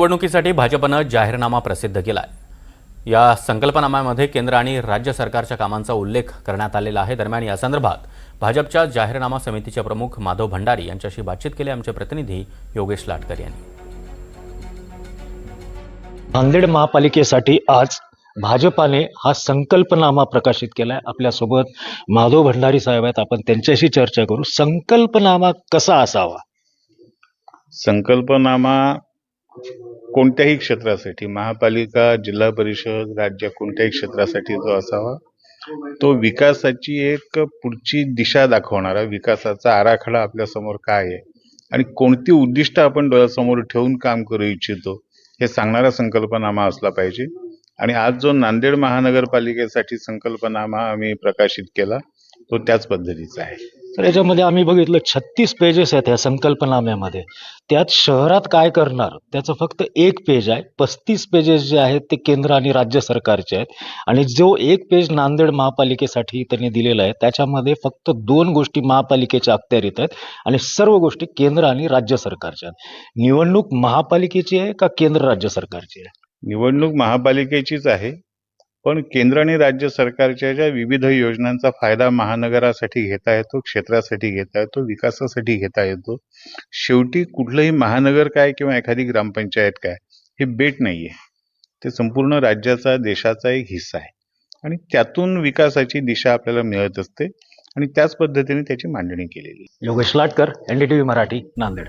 निवडणुकीसाठी भाजपनं जाहीरनामा प्रसिद्ध केलाय। या संकल्पनाम्यामध्ये केंद्र आणि राज्य सरकारच्या कामांचा उल्लेख करण्यात आलेला आहे। दरम्यान या संदर्भात भाजपच्या जाहीरनामा समितीचे प्रमुख माधव भंडारी यांच्याशी बातचीत केली आमचे प्रतिनिधी योगेश लाटकर यांनी। नांदेड महापालिकेसाठी आज भाजपाने हा संकल्पनामा प्रकाशित केलाय। आपल्यासोबत माधव भंडारी साहेब आहेत, आपण त्यांच्याशी चर्चा करू। संकल्पनामा कसा असावा? संकल्पनामा कोणत्याही क्षेत्रासाठी, महापालिका, जिल्हा परिषद, राज्य कोणत्याही क्षेत्रासाठी जो असावा तो विकासाची एक पुढची दिशा दाखवणारा, विकासाचा आराखडा आपल्या समोर काय आहे आणि कोणती उद्दिष्ट आपण डोळ्यासमोर ठेवून काम करू इच्छितो हे सांगणारा संकल्पनामा असला पाहिजे। आणि आज जो नांदेड महानगरपालिकेसाठी संकल्पनामा आम्ही प्रकाशित केला तो त्याच पद्धतीचा आहे। तर याच्यामध्ये आम्ही बघितलं 36 पेजेस आहेत या संकल्पनाम्यामध्ये। त्यात शहरात काय करणार त्याचं फक्त एक पेज आहे। 35 पेजेस जे आहेत ते केंद्र आणि राज्य सरकारचे आहेत आणि जो एक पेज नांदेड महापालिकेसाठी त्यांनी दिलेला आहे त्याच्यामध्ये फक्त 2 गोष्टी महापालिकेच्या अखत्यारीत आहेत आणि सर्व गोष्टी केंद्र आणि राज्य सरकारच्या आहेत। निवडणूक महापालिकेची आहे का केंद्र राज्य सरकारची आहे? निवडणूक महापालिकेचीच आहे, पण केंद्र आणि राज्य सरकारच्या ज्या विविध योजनांचा फायदा महानगरासाठी घेता येतो, क्षेत्रासाठी घेता येतो, विकासासाठी घेता येतो। शेवटी कुठलंही महानगर काय किंवा एखादी ग्रामपंचायत काय हे बेट नाहीये, ते संपूर्ण राज्याचा, देशाचा एक हिस्सा आहे आणि त्यातून विकासाची दिशा आपल्याला मिळत असते आणि त्याच पद्धतीने त्याची मांडणी केलेली। योगेश लाटकर, NDTV मराठी, नांदेड।